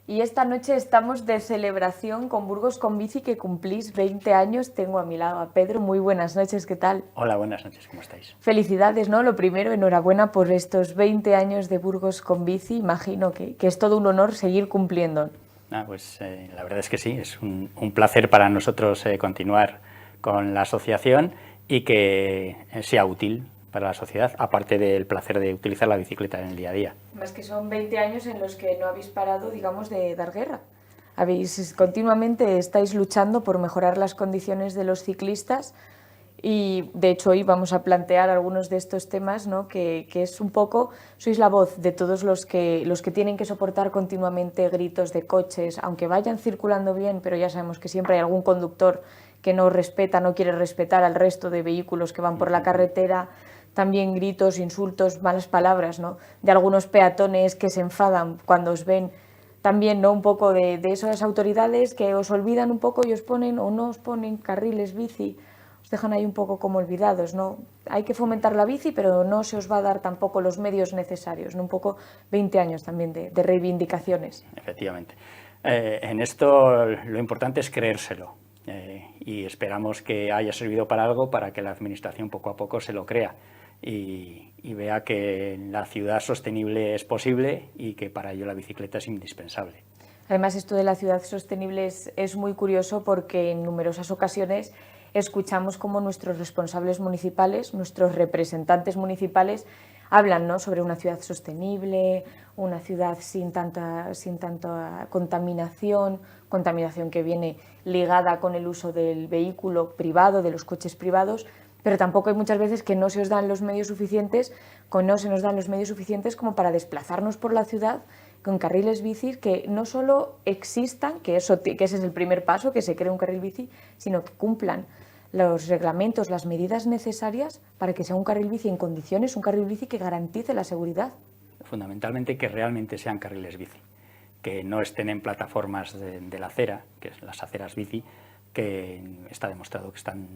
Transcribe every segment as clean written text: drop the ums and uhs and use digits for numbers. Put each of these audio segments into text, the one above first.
Y esta noche estamos de celebración con Burgos con Bici, que cumplís 20 años. Tengo a mi lado a Pedro. Muy buenas noches, ¿qué tal? Hola, buenas noches, ¿cómo estáis? Felicidades, ¿no? Lo primero, enhorabuena por estos 20 años de Burgos con Bici. Imagino que es todo un honor seguir cumpliendo. Pues la verdad es que sí, es un placer para nosotros continuar con la asociación y que sea útil para la sociedad, aparte del placer de utilizar la bicicleta en el día a día. Más que son 20 años en los que no habéis parado, digamos, de dar guerra. Continuamente estáis luchando por mejorar las condiciones de los ciclistas y, de hecho, hoy vamos a plantear algunos de estos temas, ¿no? que es un poco, sois la voz de todos los que tienen que soportar continuamente gritos de coches, aunque vayan circulando bien, pero ya sabemos que siempre hay algún conductor que no respeta, no quiere respetar al resto de vehículos que van por la carretera. También gritos, insultos, malas palabras, ¿no? De algunos peatones que se enfadan cuando os ven. También, ¿no? Un poco de esas autoridades que os olvidan un poco y os ponen o no os ponen carriles bici, os dejan ahí un poco como olvidados, ¿no? Hay que fomentar la bici, pero no se os va a dar tampoco los medios necesarios, ¿no? Un poco 20 años también de reivindicaciones. Efectivamente. En esto lo importante es creérselo y esperamos que haya servido para algo, para que la administración poco a poco se lo crea y vea que la ciudad sostenible es posible y que para ello la bicicleta es indispensable. Además, esto de la ciudad sostenible es muy curioso porque en numerosas ocasiones escuchamos cómo nuestros responsables municipales, nuestros representantes municipales, hablan, ¿no? Sobre una ciudad sostenible, una ciudad sin tanta contaminación que viene ligada con el uso del vehículo privado, de los coches privados, pero tampoco hay muchas veces que no se os dan los medios suficientes, no se nos dan los medios suficientes como para desplazarnos por la ciudad con carriles bici que no solo existan, que ese es el primer paso, que se cree un carril bici, sino que cumplan los reglamentos, las medidas necesarias para que sea un carril bici en condiciones, un carril bici que garantice la seguridad. Fundamentalmente que realmente sean carriles bici, que no estén en plataformas de la acera, que es las aceras bici, que está demostrado que están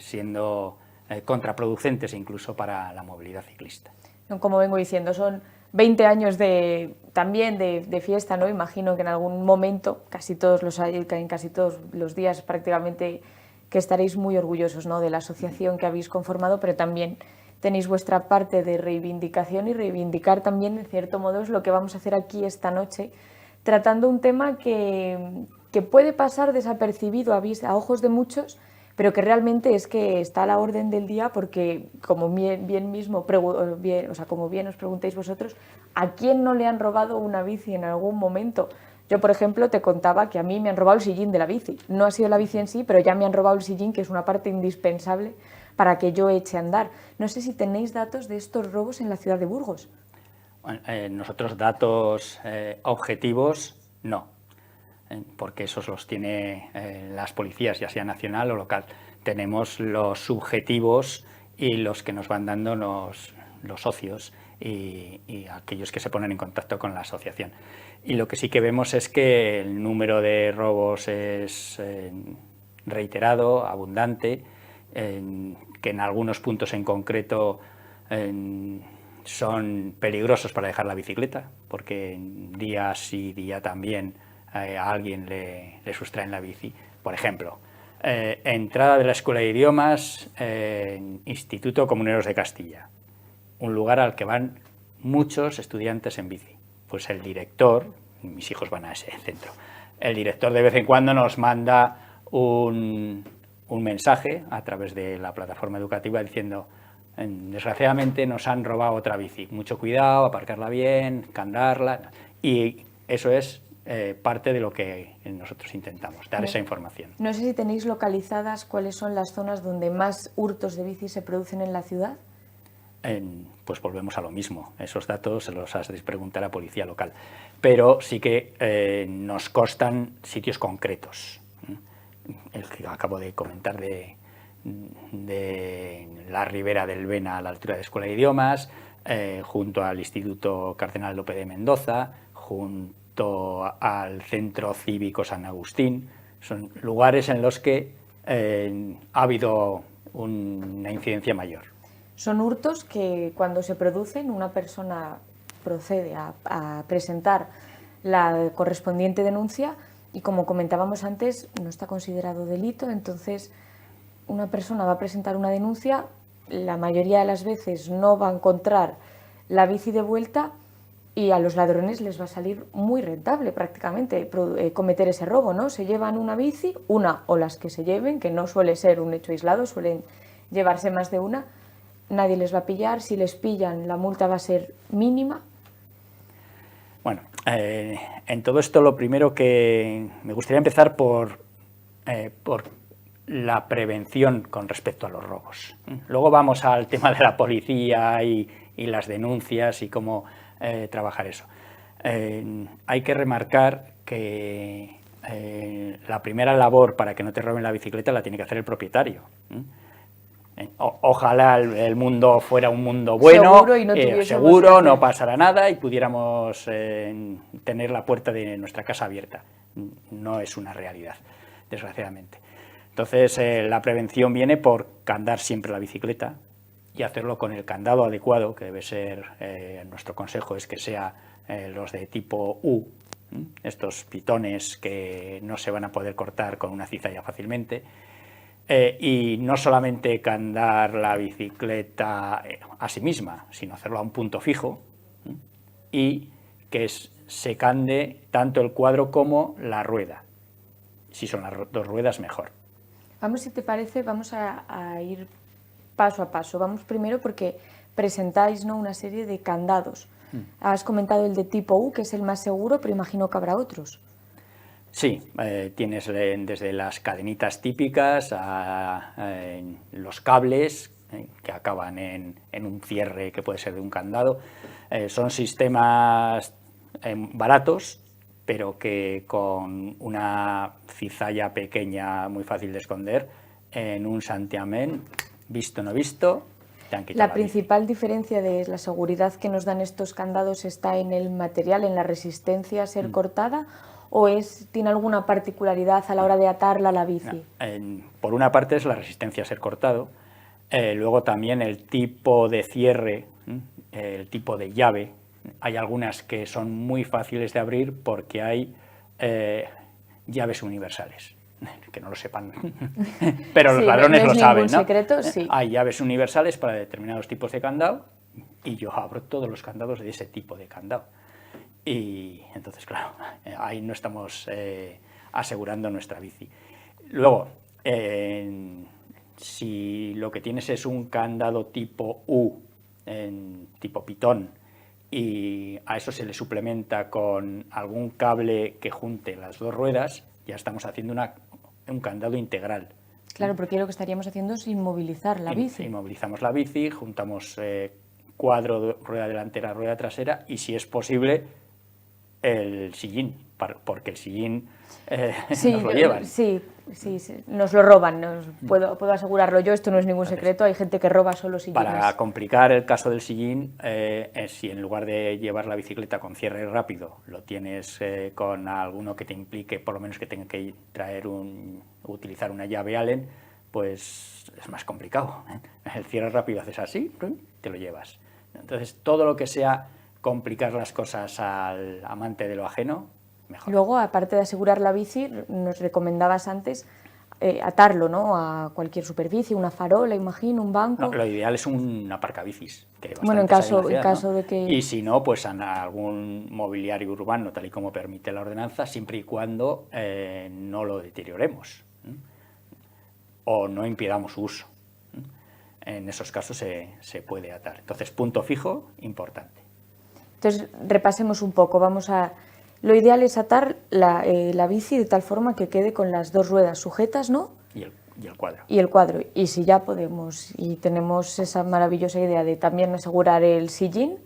siendo contraproducentes incluso para la movilidad ciclista. Como vengo diciendo, son 20 años también de fiesta, ¿no? Imagino que en algún momento, casi todos los días prácticamente, que estaréis muy orgullosos, ¿no? De la asociación que habéis conformado, pero también tenéis vuestra parte de reivindicación, y reivindicar también, en cierto modo, es lo que vamos a hacer aquí esta noche, tratando un tema que puede pasar desapercibido a ojos de muchos, pero que realmente es que está a la orden del día, porque como bien os preguntáis vosotros, ¿a quién no le han robado una bici en algún momento? Yo, por ejemplo, te contaba que a mí me han robado el sillín de la bici. No ha sido la bici en sí, pero ya me han robado el sillín, que es una parte indispensable para que yo eche a andar. No sé si tenéis datos de estos robos en la ciudad de Burgos. Bueno, nosotros datos objetivos no, porque esos los tiene las policías, ya sea nacional o local. Tenemos los subjetivos y los que nos van dando los socios y aquellos que se ponen en contacto con la asociación. Y lo que sí que vemos es que el número de robos es reiterado, abundante, que en algunos puntos en concreto son peligrosos para dejar la bicicleta, porque día sí, día también a alguien le sustraen la bici. Por ejemplo, entrada de la Escuela de Idiomas, Instituto Comuneros de Castilla, un lugar al que van muchos estudiantes en bici. Pues el director, mis hijos van a ese centro, el director de vez en cuando nos manda un mensaje a través de la plataforma educativa diciendo: desgraciadamente nos han robado otra bici, mucho cuidado, aparcarla bien, candarla, y eso es parte de lo que nosotros intentamos, dar esa información. No sé si tenéis localizadas cuáles son las zonas donde más hurtos de bici se producen en la ciudad. Pues volvemos a lo mismo, esos datos se los has de preguntar a la policía local, pero sí que nos constan sitios concretos. El que acabo de comentar de la ribera del Bena a la altura de Escuela de Idiomas, junto al Instituto Cardenal Lope de Mendoza, junto al Centro Cívico San Agustín. Son lugares en los que ha habido una incidencia mayor. Son hurtos que, cuando se producen, una persona procede a presentar la correspondiente denuncia y, como comentábamos antes, no está considerado delito. Entonces una persona va a presentar una denuncia, la mayoría de las veces no va a encontrar la bici de vuelta y a los ladrones les va a salir muy rentable prácticamente cometer ese robo, ¿no? Se llevan una bici, una o las que se lleven, que no suele ser un hecho aislado, suelen llevarse más de una, nadie les va a pillar, si les pillan la multa va a ser mínima. Bueno, en todo esto lo primero que me gustaría empezar por la prevención con respecto a los robos. Luego vamos al tema de la policía y las denuncias y cómo trabajar eso. Hay que remarcar que la primera labor para que no te roben la bicicleta la tiene que hacer el propietario. Ojalá el mundo fuera un mundo bueno, seguro, y no, seguro, no pasará nada y pudiéramos tener la puerta de nuestra casa abierta. No es una realidad, desgraciadamente. Entonces, la prevención viene por candar siempre la bicicleta y hacerlo con el candado adecuado, que debe ser, nuestro consejo es que sea los de tipo U, estos pitones que no se van a poder cortar con una cizalla fácilmente. Y no solamente candar la bicicleta a sí misma, sino hacerlo a un punto fijo y que se cande tanto el cuadro como la rueda. Si son las dos ruedas, mejor. Vamos, si te parece, vamos a ir paso a paso. Vamos primero porque presentáis, ¿no?, una serie de candados. Has comentado el de tipo U, que es el más seguro, pero imagino que habrá otros. Sí, tienes desde las cadenitas típicas a los cables que acaban en un cierre que puede ser de un candado. Son sistemas baratos, pero que con una cizalla pequeña muy fácil de esconder, en un santiamén, visto no visto, te han quitado la principal diferencia de la seguridad que nos dan estos candados está en el material, en la resistencia a ser cortada, ¿o tiene alguna particularidad a la hora de atarla a la bici? Por una parte es la resistencia a ser cortado, luego también el tipo de cierre, el tipo de llave. Hay algunas que son muy fáciles de abrir porque hay llaves universales, que no lo sepan, pero los ladrones lo saben, ¿no? Secreto, sí. Hay llaves universales para determinados tipos de candado y yo abro todos los candados de ese tipo de candado. Y entonces, claro, ahí no estamos asegurando nuestra bici. Luego, si lo que tienes es un candado tipo U, tipo pitón, y a eso se le suplementa con algún cable que junte las dos ruedas, ya estamos haciendo un candado integral. Claro, porque lo que estaríamos haciendo es inmovilizar la bici. Inmovilizamos la bici, juntamos cuadro, rueda delantera, rueda trasera y, si es posible, el sillín, porque el sillín sí, nos lo llevan. Sí, nos lo roban, puedo asegurarlo yo, esto no es ningún secreto, hay gente que roba solo sillines. Para complicar el caso del sillín, si en lugar de llevar la bicicleta con cierre rápido, lo tienes con alguno que te implique, por lo menos que tenga que utilizar una llave Allen, pues es más complicado. El cierre rápido haces así, te lo llevas. Entonces, todo lo que sea complicar las cosas al amante de lo ajeno, mejor. Luego, aparte de asegurar la bici, nos recomendabas antes atarlo, ¿no?, a cualquier superficie, una farola, imagino, un banco. No, lo ideal es un aparcabicis. Que bueno, en caso de que... Y si no, pues en algún mobiliario urbano, tal y como permite la ordenanza, siempre y cuando no lo deterioremos o no impidamos su uso. En esos casos se puede atar. Entonces, punto fijo, importante. Entonces, repasemos un poco. Lo ideal es atar la bici de tal forma que quede con las dos ruedas sujetas, ¿no? Y el cuadro. Y el cuadro. Y si ya podemos y tenemos esa maravillosa idea de también asegurar el sillín,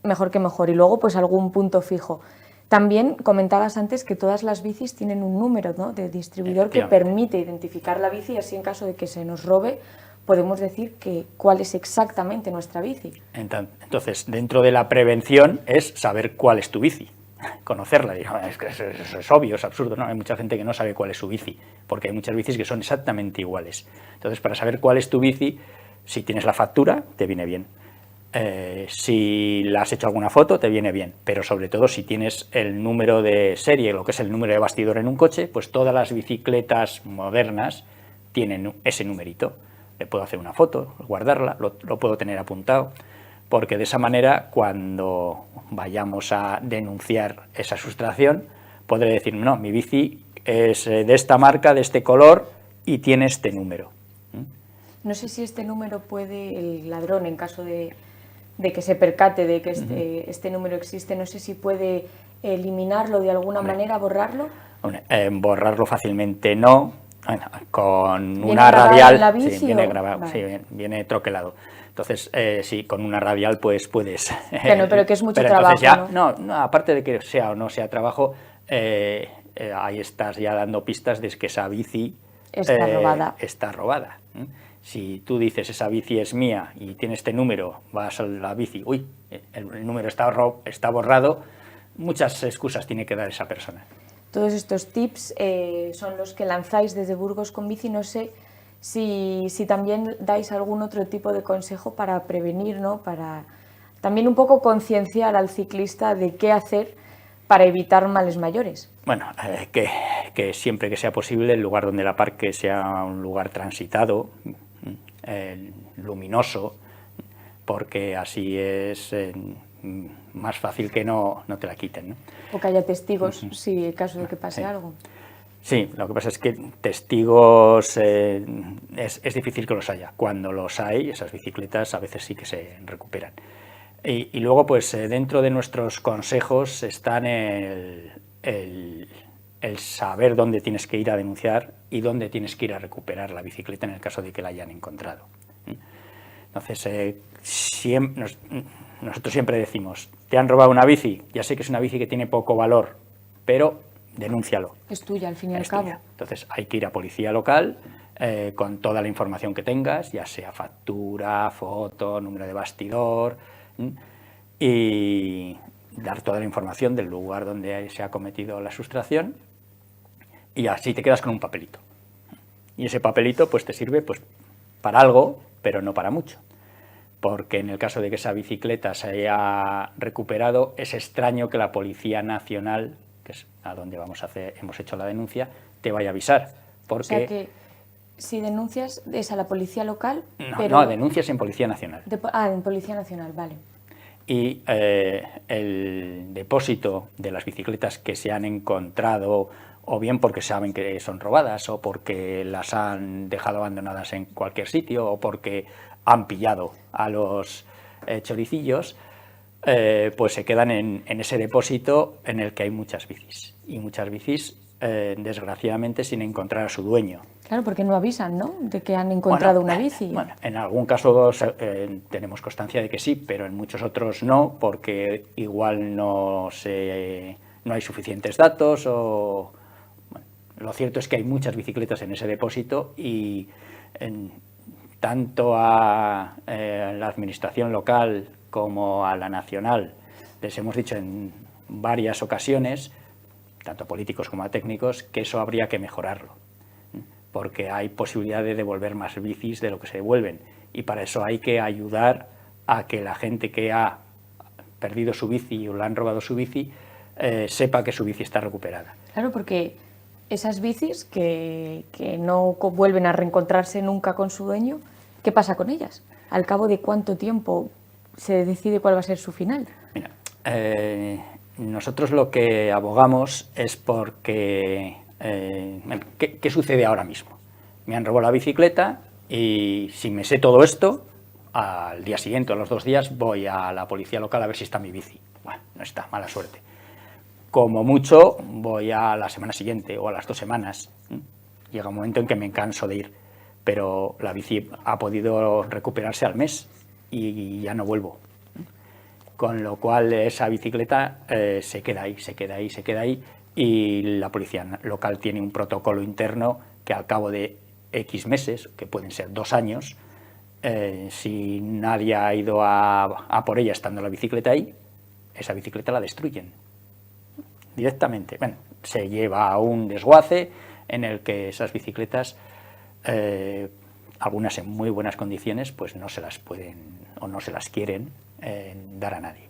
mejor que mejor. Y luego, pues algún punto fijo. También comentabas antes que todas las bicis tienen un número, ¿no?, de distribuidor que permite identificar la bici, y así en caso de que se nos robe podemos decir cuál es exactamente nuestra bici. Entonces, dentro de la prevención es saber cuál es tu bici, conocerla. Es que eso es obvio, es absurdo, ¿no? Hay mucha gente que no sabe cuál es su bici, porque hay muchas bicis que son exactamente iguales. Entonces, para saber cuál es tu bici, si tienes la factura, te viene bien. Si le has hecho alguna foto te viene bien, pero sobre todo si tienes el número de serie, lo que es el número de bastidor en un coche, pues todas las bicicletas modernas tienen ese numerito. Le puedo hacer una foto, guardarla, lo puedo tener apuntado, porque de esa manera cuando vayamos a denunciar esa sustracción podré decir, no, mi bici es de esta marca, de este color y tiene este número. No sé si este número puede, el ladrón, en caso de que se percate de que este número existe, no sé si puede eliminarlo de alguna manera, borrarlo. Borrarlo fácilmente no. Bueno, con ¿Viene una grabado radial, en la bici, sí, viene o? grabado, Vale. sí, viene troquelado. Entonces, sí, con una radial pues puedes... Claro, pero que es mucho pero trabajo, entonces ya, ¿no? no, aparte de que sea o no sea trabajo, ahí estás ya dando pistas de que esa bici Está robada. está robada. Si tú dices esa bici es mía y tiene este número, vas a la bici, uy, el número está borrado, muchas excusas tiene que dar esa persona. Todos estos tips son los que lanzáis desde Burgos con Bici. No sé si también dais algún otro tipo de consejo para prevenir, ¿no? Para también un poco concienciar al ciclista de qué hacer para evitar males mayores. Bueno, que siempre que sea posible el lugar donde la aparque sea un lugar transitado, luminoso, porque así es más fácil que no te la quiten, ¿no? O que haya testigos, si en caso de que pase Sí. algo. Sí, lo que pasa es que testigos es difícil que los haya. Cuando los hay, esas bicicletas a veces sí que se recuperan. Y luego, pues dentro de nuestros consejos están el saber dónde tienes que ir a denunciar y dónde tienes que ir a recuperar la bicicleta en el caso de que la hayan encontrado. Entonces, nosotros siempre decimos, te han robado una bici, ya sé que es una bici que tiene poco valor, pero denúncialo. Es tuya, al fin y al Es cabo. tuya. Entonces hay que ir a policía local con toda la información que tengas, ya sea factura, foto, número de bastidor, y dar toda la información del lugar donde se ha cometido la sustracción, y así te quedas con un papelito. Y ese papelito pues te sirve pues para algo, pero no para mucho. Porque en el caso de que esa bicicleta se haya recuperado, es extraño que la Policía Nacional, que es a donde hemos hecho la denuncia, te vaya a avisar. Porque... O sea que si denuncias es a la Policía Local, no, pero... no, denuncias en Policía Nacional. En Policía Nacional, vale. Y el depósito de las bicicletas que se han encontrado, o bien porque saben que son robadas, o porque las han dejado abandonadas en cualquier sitio, o porque han pillado a los choricillos, pues se quedan en ese depósito en el que hay muchas bicis. Y muchas bicis, desgraciadamente, sin encontrar a su dueño. Claro, porque no avisan, ¿no?, de que han encontrado una bici. Bueno, en algún caso tenemos constancia de que sí, pero en muchos otros no, porque igual no hay suficientes datos o... Bueno, lo cierto es que hay muchas bicicletas en ese depósito y tanto a la administración local como a la nacional les hemos dicho en varias ocasiones, tanto a políticos como a técnicos, que eso habría que mejorarlo, porque hay posibilidad de devolver más bicis de lo que se devuelven, y para eso hay que ayudar a que la gente que ha perdido su bici o le han robado su bici sepa que su bici está recuperada. Claro, porque esas bicis que no vuelven a reencontrarse nunca con su dueño, ¿qué pasa con ellas? ¿Al cabo de cuánto tiempo se decide cuál va a ser su final? Mira, nosotros lo que abogamos es porque... ¿qué sucede ahora mismo? Me han robado la bicicleta y si me sé todo esto, al día siguiente o a los 2 días voy a la policía local a ver si está mi bici. Bueno, no está, mala suerte. Como mucho voy a la semana siguiente o a las 2 semanas. Llega un momento en que me canso de ir, pero la bici ha podido recuperarse al mes y ya no vuelvo. Con lo cual esa bicicleta se queda ahí, y la policía local tiene un protocolo interno que al cabo de X meses, que pueden ser 2 años, si nadie ha ido a por ella estando la bicicleta ahí, esa bicicleta la destruyen directamente. Bueno, se lleva a un desguace en el que esas bicicletas, algunas en muy buenas condiciones, pues no se las pueden o no se las quieren dar a nadie.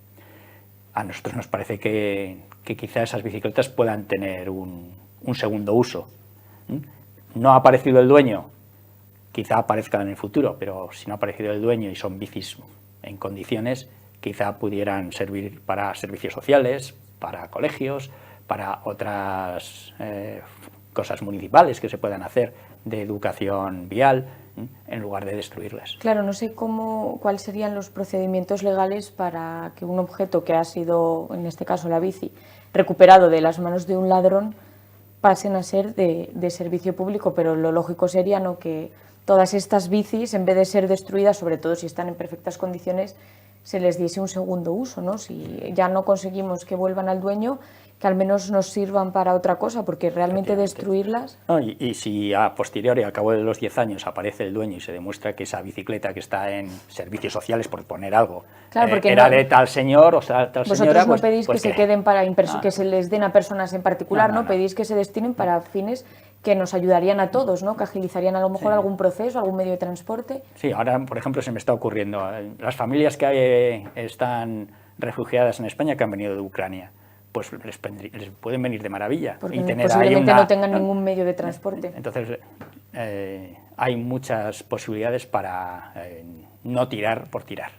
A nosotros nos parece que quizá esas bicicletas puedan tener un segundo uso. No ha aparecido el dueño, quizá aparezcan en el futuro, pero si no ha aparecido el dueño y son bicis en condiciones, quizá pudieran servir para servicios sociales, para colegios, para otras cosas municipales que se puedan hacer de educación vial, en lugar de destruirlas. Claro, no sé cuáles serían los procedimientos legales para que un objeto que ha sido, en este caso la bici, recuperado de las manos de un ladrón, pasen a ser de servicio público, pero lo lógico sería, ¿no?, que todas estas bicis, en vez de ser destruidas, sobre todo si están en perfectas condiciones, se les diese un segundo uso, ¿no? Si ya no conseguimos que vuelvan al dueño, que al menos nos sirvan para otra cosa, porque realmente destruirlas... No, y si a posteriori, al cabo de los 10 años, aparece el dueño y se demuestra que esa bicicleta que está en servicios sociales, por poner algo, claro, porque era de tal señor o tal señora... Vosotros no pedís que se queden que se les den a personas en particular, no. Pedís que se destinen para fines que nos ayudarían a todos, ¿no? Que agilizarían a lo mejor algún proceso, algún medio de transporte. Sí, ahora, por ejemplo, se me está ocurriendo, las familias que están refugiadas en España, que han venido de Ucrania, pues les pueden venir de maravilla. Porque y tener posiblemente ahí no tengan ningún medio de transporte. Entonces, hay muchas posibilidades para no tirar por tirar.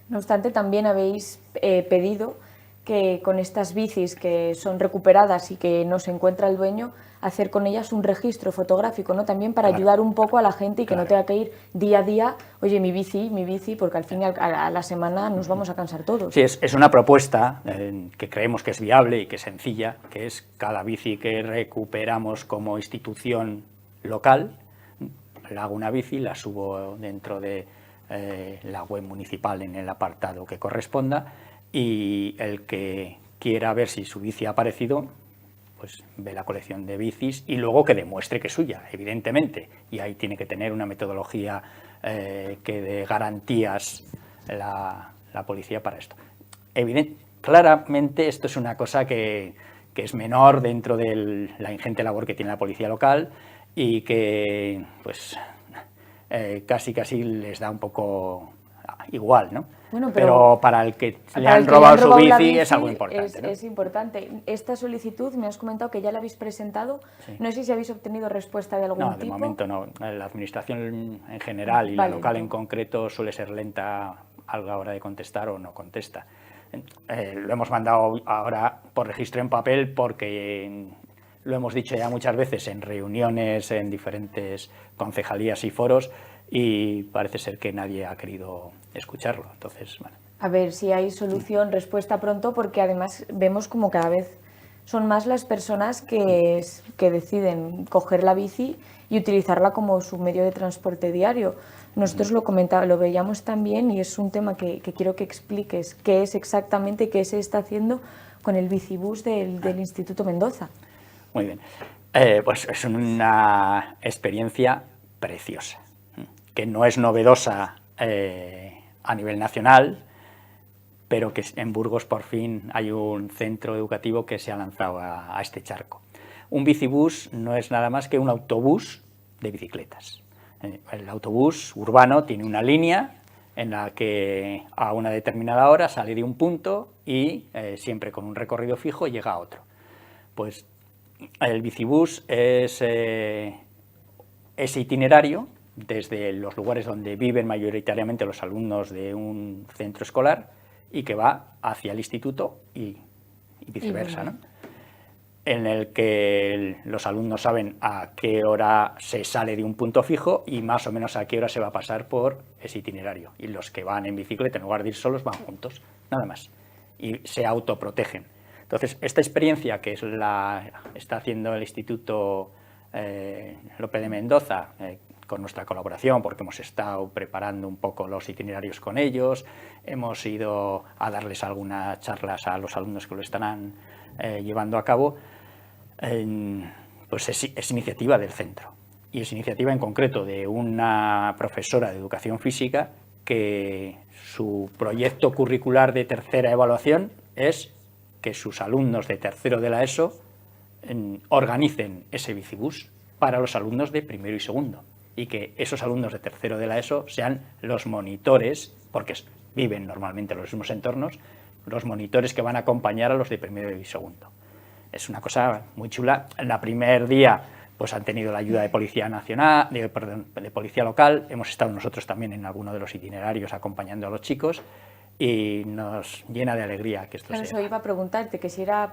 No obstante, también habéis pedido que con estas bicis que son recuperadas y que no se encuentra el dueño, hacer con ellas un registro fotográfico, ¿no? También para ayudar un poco a la gente y que no tenga que ir día a día, oye, mi bici, porque al fin y a la semana nos vamos a cansar todos. Sí, es una propuesta que creemos que es viable y que es sencilla, que es cada bici que recuperamos como institución local, la hago una bici, la subo dentro de la web municipal en el apartado que corresponda, y el que quiera ver si su bici ha aparecido, pues ve la colección de bicis y luego que demuestre que es suya, evidentemente. Y ahí tiene que tener una metodología que dé garantías la policía para esto. Claramente esto es una cosa que es menor dentro de la ingente labor que tiene la policía local y que pues casi les da un poco igual, ¿no? Bueno, pero para el que le han robado su bici es algo importante, ¿no? Es importante. Esta solicitud, me has comentado que ya la habéis presentado. Sí. No sé si habéis obtenido respuesta de algún tipo. No, de momento no. La administración en general y la local en concreto suele ser lenta a la hora de contestar o no contesta. Lo hemos mandado ahora por registro en papel porque lo hemos dicho ya muchas veces en reuniones, en diferentes concejalías y foros, y parece ser que nadie ha querido escucharlo. Entonces, bueno. A ver si hay solución, respuesta pronto, porque además vemos como cada vez son más las personas que deciden coger la bici y utilizarla como su medio de transporte diario. Nosotros lo veíamos también, y es un tema que quiero que expliques qué es exactamente, qué se está haciendo con el bicibús del Instituto Mendoza. Muy bien. Pues es una experiencia preciosa, que no es novedosa a nivel nacional, pero que en Burgos por fin hay un centro educativo que se ha lanzado a este charco. Un bicibús no es nada más que un autobús de bicicletas. El autobús urbano tiene una línea en la que a una determinada hora sale de un punto y siempre con un recorrido fijo llega a otro. Pues el bicibús es ese itinerario desde los lugares donde viven mayoritariamente los alumnos de un centro escolar y que va hacia el instituto y viceversa, ¿no? En el que los alumnos saben a qué hora se sale de un punto fijo y más o menos a qué hora se va a pasar por ese itinerario. Y los que van en bicicleta, en lugar de ir solos, van juntos, nada más. Y se autoprotegen. Entonces, esta experiencia que está haciendo el Instituto Lope de Mendoza, con nuestra colaboración, porque hemos estado preparando un poco los itinerarios con ellos, hemos ido a darles algunas charlas a los alumnos que lo estarán llevando a cabo, pues es iniciativa del centro. Y es iniciativa en concreto de una profesora de educación física que su proyecto curricular de tercera evaluación es que sus alumnos de tercero de la ESO organicen ese bicibús para los alumnos de primero y segundo, y que esos alumnos de tercero de la ESO sean los monitores, porque viven normalmente en los mismos entornos, los monitores que van a acompañar a los de primero y segundo. Es una cosa muy chula. En el primer día pues han tenido la ayuda de Policía Nacional, de Policía Local, hemos estado nosotros también en alguno de los itinerarios acompañando a los chicos, y nos llena de alegría que esto claro, sea. Eso iba a preguntarte, que si era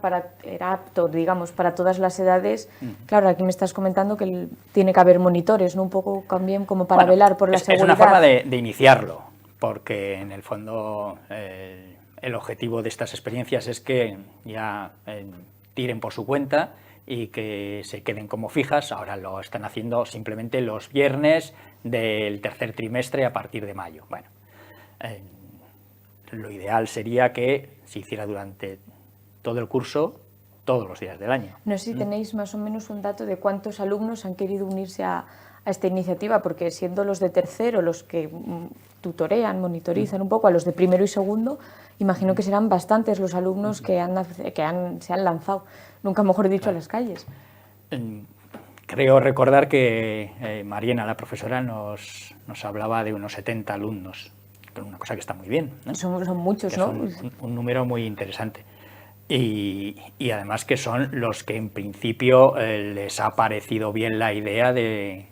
apto, digamos, para todas las edades. Claro, aquí me estás comentando que tiene que haber monitores, ¿no? Un poco también como para velar por la seguridad. Es una forma de iniciarlo, porque en el fondo el objetivo de estas experiencias es que ya tiren por su cuenta y que se queden como fijas. Ahora lo están haciendo simplemente los viernes del tercer trimestre a partir de mayo. Bueno, lo ideal sería que se hiciera durante todo el curso, todos los días del año. No sé si tenéis más o menos un dato de cuántos alumnos han querido unirse a esta iniciativa, porque siendo los de tercero los que tutorean, monitorizan un poco a los de primero y segundo, imagino que serán bastantes los alumnos que se han lanzado, nunca mejor dicho, a las calles. Creo recordar que Mariana, la profesora, nos hablaba de unos 70 alumnos, una cosa que está muy bien, ¿no? Son muchos, ¿no? Un número muy interesante. Y además que son los que en principio les ha parecido bien la idea de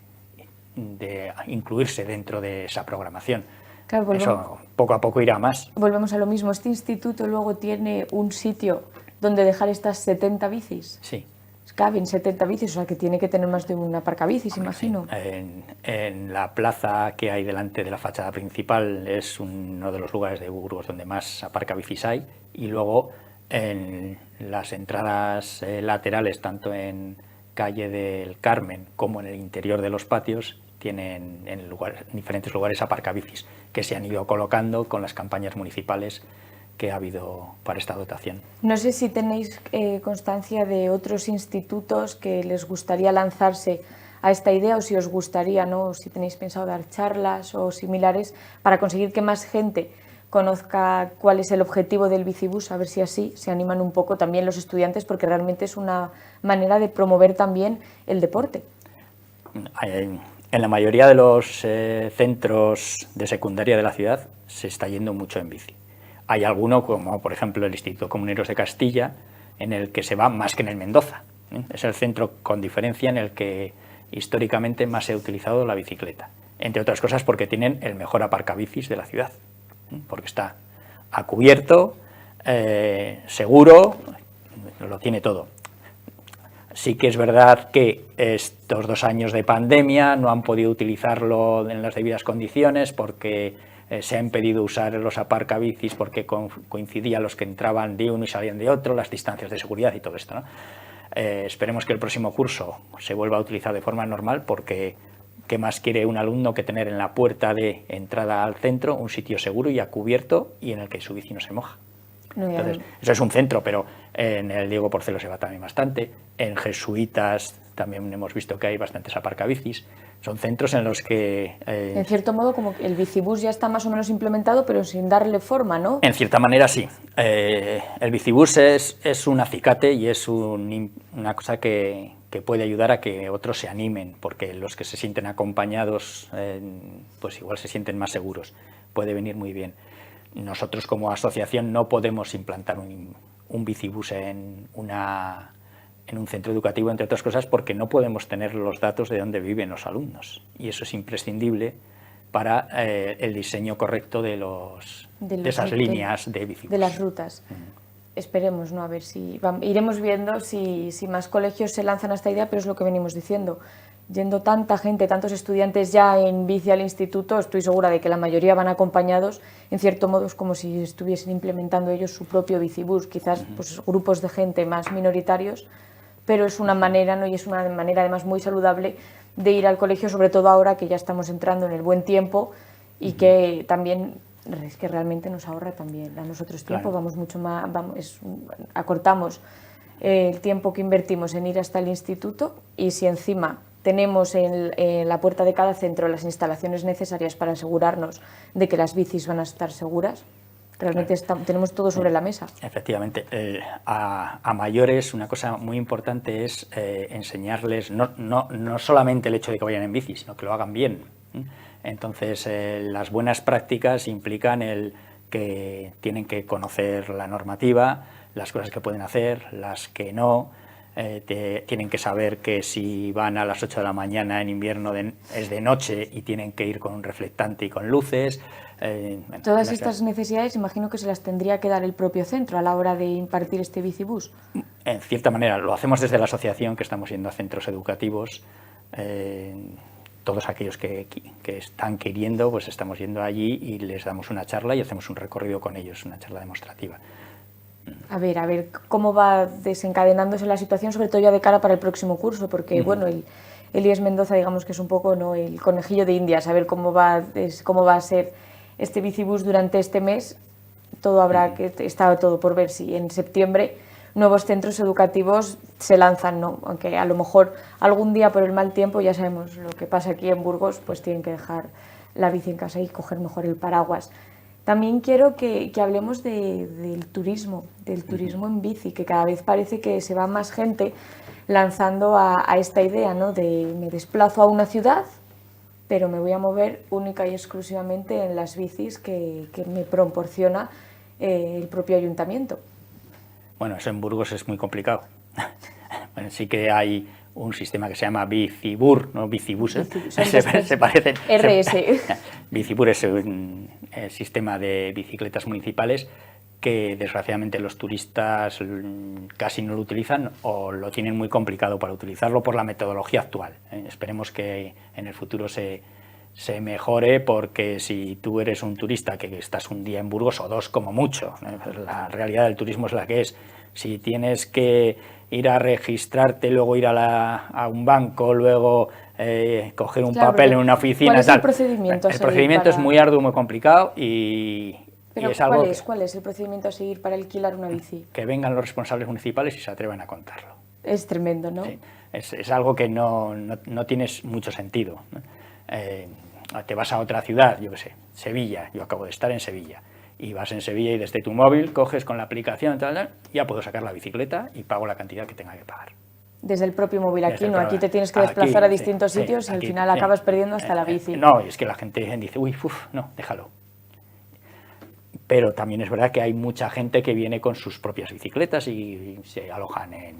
incluirse dentro de esa programación. Claro, eso poco a poco irá más. Volvemos a lo mismo. ¿Este instituto luego tiene un sitio donde dejar estas 70 bicis? Sí. Caben 70 bicis, o sea que tiene que tener más de un aparcabicis, imagino. Sí. En la plaza que hay delante de la fachada principal es uno de los lugares de Burgos donde más aparcabicis hay, y luego en las entradas laterales, tanto en calle del Carmen como en el interior de los patios, tienen en diferentes lugares aparcabicis que se han ido colocando con las campañas municipales que ha habido para esta dotación. No sé si tenéis constancia de otros institutos que les gustaría lanzarse a esta idea, o si os gustaría, ¿no? O si tenéis pensado dar charlas o similares para conseguir que más gente conozca cuál es el objetivo del bicibús, a ver si así se animan un poco también los estudiantes, porque realmente es una manera de promover también el deporte. En la mayoría de los centros de secundaria de la ciudad se está yendo mucho en bici. Hay alguno, como por ejemplo el Instituto Comuneros de Castilla, en el que se va más que en el Mendoza. Es el centro con diferencia en el que históricamente más se ha utilizado la bicicleta. Entre otras cosas porque tienen el mejor aparcabicis de la ciudad, porque está a cubierto, seguro, lo tiene todo. Sí que es verdad que estos 2 años de pandemia no han podido utilizarlo en las debidas condiciones, porque se ha impedido usar los aparcabicis porque coincidían los que entraban de uno y salían de otro, las distancias de seguridad y todo esto, ¿no? Esperemos que el próximo curso se vuelva a utilizar de forma normal, porque ¿qué más quiere un alumno que tener en la puerta de entrada al centro un sitio seguro y a cubierto y en el que su bici no se moja? Entonces, eso es un centro, pero en el Diego Porcelo se va también bastante, en Jesuitas también hemos visto que hay bastantes aparcabicis. Son centros en los que... en cierto modo, como que el bicibús ya está más o menos implementado, pero sin darle forma, ¿no? En cierta manera, sí. El bicibús es un acicate y es una cosa que puede ayudar a que otros se animen, porque los que se sienten acompañados, pues igual se sienten más seguros. Puede venir muy bien. Nosotros como asociación no podemos implantar un bicibús en un centro educativo, entre otras cosas, porque no podemos tener los datos de dónde viven los alumnos, y eso es imprescindible para el diseño correcto de esas líneas de bicibús. De las rutas. Esperemos, ¿no? A ver si iremos viendo si más colegios se lanzan a esta idea, pero es lo que venimos diciendo. Yendo tanta gente, tantos estudiantes ya en bici al instituto, estoy segura de que la mayoría van acompañados. En cierto modo es como si estuviesen implementando ellos su propio bicibús, quizás pues, grupos de gente más minoritarios, pero es una manera, ¿no? Y es una manera además muy saludable de ir al colegio, sobre todo ahora que ya estamos entrando en el buen tiempo y que también es que realmente nos ahorra también a nosotros tiempo, claro. Vamos mucho más, acortamos el tiempo que invertimos en ir hasta el instituto, y si encima tenemos en la puerta de cada centro las instalaciones necesarias para asegurarnos de que las bicis van a estar seguras, realmente tenemos todo sobre la mesa. Efectivamente. A mayores una cosa muy importante es enseñarles no solamente el hecho de que vayan en bici, sino que lo hagan bien. Entonces las buenas prácticas implican el que tienen que conocer la normativa, las cosas que pueden hacer, las que no. Tienen que saber que si van a las 8 de la mañana en invierno es de noche y tienen que ir con un reflectante y con luces. Bueno, todas estas necesidades imagino que se las tendría que dar el propio centro a la hora de impartir este bicibús. En cierta manera, lo hacemos desde la asociación, que estamos yendo a centros educativos. Todos aquellos que están queriendo, pues estamos yendo allí y les damos una charla y hacemos un recorrido con ellos, una charla demostrativa. A ver, cómo va desencadenándose la situación, sobre todo ya de cara para el próximo curso, porque bueno, el IES Mendoza, digamos que es un poco, ¿no?, el conejillo de Indias, a ver cómo va a ser este bicibús durante este mes. Todo está todo por ver si en septiembre nuevos centros educativos se lanzan, ¿no? Aunque a lo mejor algún día por el mal tiempo, ya sabemos lo que pasa aquí en Burgos, pues tienen que dejar la bici en casa y coger mejor el paraguas. También quiero que hablemos del turismo en bici, que cada vez parece que se va más gente lanzando a esta idea, ¿no?, de me desplazo a una ciudad, pero me voy a mover única y exclusivamente en las bicis que me proporciona el propio ayuntamiento. Bueno, eso en Burgos es muy complicado. Bueno, sí que hay un sistema que se llama Bicibur, no Bicibuses, se parecen. RS. Bicibur es un sistema de bicicletas municipales que desgraciadamente los turistas casi no lo utilizan o lo tienen muy complicado para utilizarlo por la metodología actual. Esperemos que en el futuro se mejore, porque si tú eres un turista que estás un día en Burgos o dos como mucho, la realidad del turismo es la que es. Si tienes que ir a registrarte, luego ir a un banco, luego coger un papel en una oficina... ¿Cuál es el procedimiento a seguir? El procedimiento es muy arduo, muy complicado y... ¿Pero es algo ¿cuál es el procedimiento a seguir para alquilar una bici? Que vengan los responsables municipales y se atrevan a contarlo. Es tremendo, ¿no? Sí, es algo que no tiene mucho sentido, ¿no? Te vas a otra ciudad, yo qué sé, Sevilla, yo acabo de estar en Sevilla, y vas en Sevilla y desde tu móvil coges con la aplicación, ya puedo sacar la bicicleta y pago la cantidad que tenga que pagar. Desde el propio móvil, aquí no, aquí te tienes que desplazar a distintos sitios y al final acabas perdiendo hasta la bici. No, y es que la gente dice, no, déjalo. Pero también es verdad que hay mucha gente que viene con sus propias bicicletas y se alojan en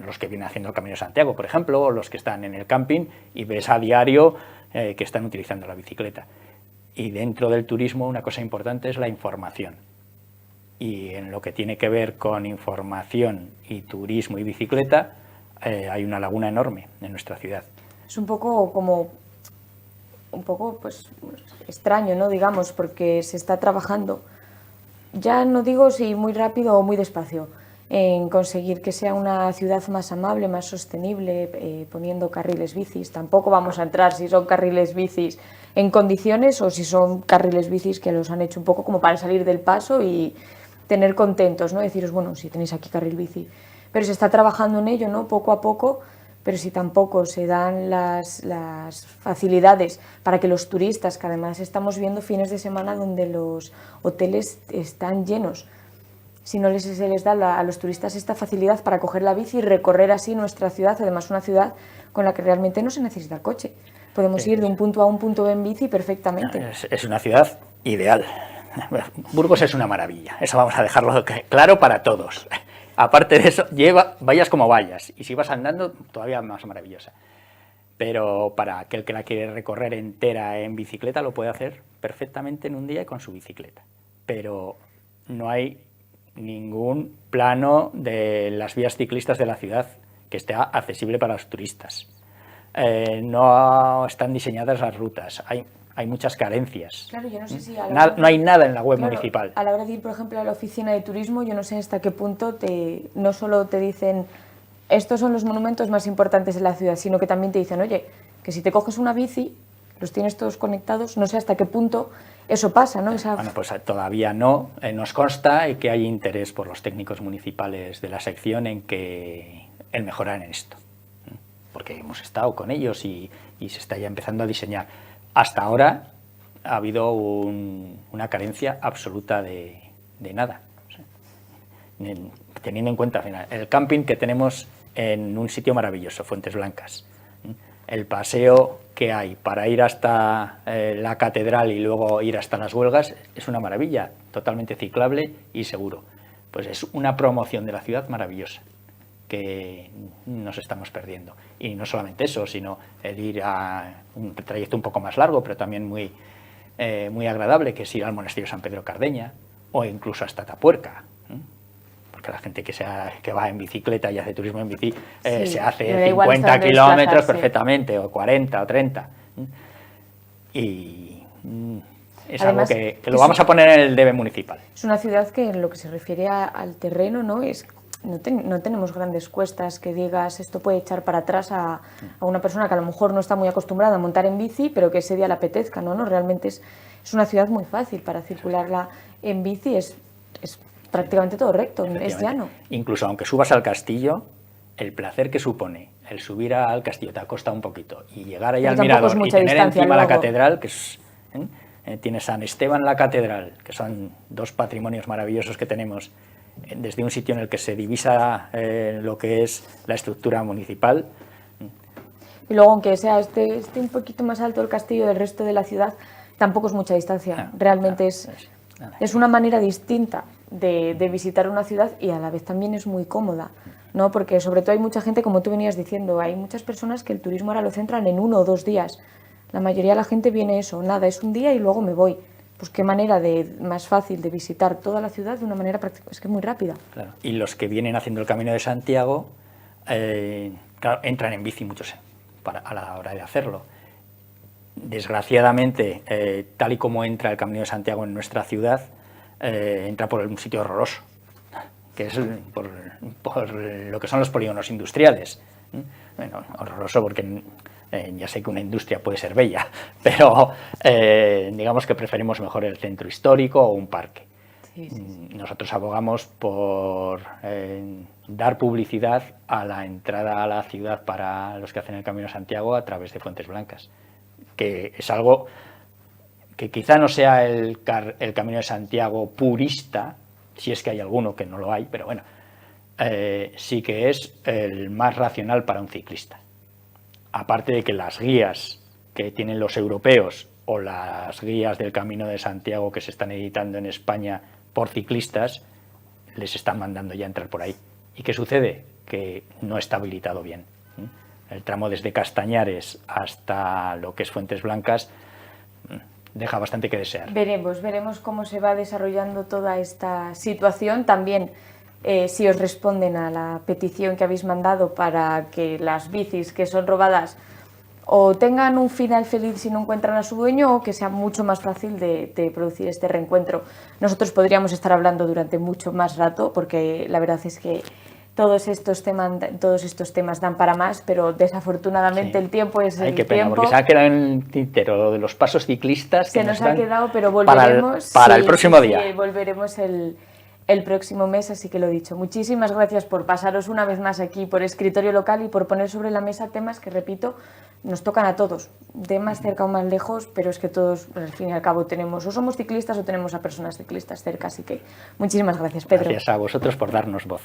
los que vienen haciendo el Camino de Santiago, por ejemplo, o los que están en el camping y ves a diario que están utilizando la bicicleta. Y dentro del turismo una cosa importante es la información. Y en lo que tiene que ver con información y turismo y bicicleta, hay una laguna enorme en nuestra ciudad. Es un poco pues extraño, ¿no?, digamos, porque se está trabajando, ya no digo si muy rápido o muy despacio, en conseguir que sea una ciudad más amable, más sostenible, poniendo carriles bicis. Tampoco vamos a entrar si son carriles bicis en condiciones o si son carriles bicis que los han hecho un poco como para salir del paso y tener contentos, ¿no? Deciros, bueno, si tenéis aquí carril bici. Pero se está trabajando en ello, ¿no?, poco a poco, pero si tampoco se dan las facilidades para que los turistas, que además estamos viendo fines de semana donde los hoteles están llenos, si no se les da a los turistas esta facilidad para coger la bici y recorrer así nuestra ciudad, además una ciudad con la que realmente no se necesita el coche. Podemos ir de un punto A a un punto B en bici perfectamente. Es una ciudad ideal. Burgos es una maravilla, eso vamos a dejarlo claro para todos. Aparte de eso, vayas como vayas, y si vas andando, todavía más maravillosa. Pero para aquel que la quiere recorrer entera en bicicleta, lo puede hacer perfectamente en un día con su bicicleta. Pero no hay ningún plano de las vías ciclistas de la ciudad que esté accesible para los turistas. No están diseñadas las rutas, hay muchas carencias. Claro, yo no sé si no hay nada en la web municipal. A la hora de ir, por ejemplo, a la oficina de turismo, yo no sé hasta qué punto no solo te dicen estos son los monumentos más importantes de la ciudad, sino que también te dicen, oye, que si te coges una bici, los tienes todos conectados, no sé hasta qué punto eso pasa, ¿no? Bueno, pues todavía no. Nos consta que hay interés por los técnicos municipales de la sección en mejorar en esto, porque hemos estado con ellos y se está ya empezando a diseñar. Hasta ahora ha habido una carencia absoluta de nada. O sea, teniendo en cuenta el camping que tenemos en un sitio maravilloso, Fuentes Blancas. el paseo que hay para ir hasta la catedral y luego ir hasta las Huelgas es una maravilla, totalmente ciclable y seguro. Pues es una promoción de la ciudad maravillosa que nos estamos perdiendo. Y no solamente eso, sino el ir a un trayecto un poco más largo, pero también muy agradable, que es ir al monasterio San Pedro Cardeña o incluso hasta Tapuerca. Porque la gente que va en bicicleta y hace turismo en bici se hace 50 kilómetros perfectamente, o 40 o 30. Y es además, algo que lo vamos a poner en el debe municipal. Es una ciudad que en lo que se refiere al terreno, ¿no? No tenemos grandes cuestas que digas esto puede echar para atrás a una persona que a lo mejor no está muy acostumbrada a montar en bici, pero que ese día le apetezca, ¿no? Realmente es una ciudad muy fácil para circularla en bici, es prácticamente todo recto, es llano. Incluso aunque subas al castillo, el placer que supone el subir al castillo te acosta un poquito y llegar ahí al mirador y tener encima la catedral, que es... tiene San Esteban la catedral, que son dos patrimonios maravillosos que tenemos desde un sitio en el que se divisa lo que es la estructura municipal. Y luego, aunque sea esté un poquito más alto el castillo del resto de la ciudad, tampoco es mucha distancia. Realmente es una manera distinta de visitar una ciudad y a la vez también es muy cómoda, ¿no? Porque sobre todo hay mucha gente, como tú venías diciendo, hay muchas personas que el turismo ahora lo centran en 1 o 2 días. La mayoría de la gente viene eso, nada, es un día y luego me voy. Pues qué manera más fácil de visitar toda la ciudad de una manera práctica, es que es muy rápida. Claro. Y los que vienen haciendo el Camino de Santiago, claro, entran en bici muchos a la hora de hacerlo. Desgraciadamente, tal y como entra el Camino de Santiago en nuestra ciudad, entra por un sitio horroroso, que es por lo que son los polígonos industriales. Bueno, horroroso porque... ya sé que una industria puede ser bella, pero digamos que preferimos mejor el centro histórico o un parque. Sí. Nosotros abogamos por dar publicidad a la entrada a la ciudad para los que hacen el Camino de Santiago a través de Fuentes Blancas, que es algo que quizá no sea el Camino de Santiago purista, si es que hay alguno, que no lo hay, pero bueno, sí que es el más racional para un ciclista. Aparte de que las guías que tienen los europeos o las guías del Camino de Santiago que se están editando en España por ciclistas, les están mandando ya entrar por ahí. ¿Y qué sucede? Que no está habilitado bien. El tramo desde Castañares hasta lo que es Fuentes Blancas deja bastante que desear. Veremos cómo se va desarrollando toda esta situación. También si os responden a la petición que habéis mandado para que las bicis que son robadas o tengan un final feliz si no encuentran a su dueño o que sea mucho más fácil de producir este reencuentro. Nosotros podríamos estar hablando durante mucho más rato porque la verdad es que todos estos temas dan para más, pero desafortunadamente el tiempo es el tiempo. Qué pena, porque se ha quedado en el tintero lo de los pasos ciclistas. Se nos ha quedado, pero volveremos para el próximo día. Volveremos el próximo mes, así que lo dicho. Muchísimas gracias por pasaros una vez más aquí por Escritorio Local y por poner sobre la mesa temas que, repito, nos tocan a todos, de más cerca o más lejos, pero es que todos, al fin y al cabo, tenemos o somos ciclistas o tenemos a personas ciclistas cerca, así que muchísimas gracias, Pedro. Gracias a vosotros por darnos voz.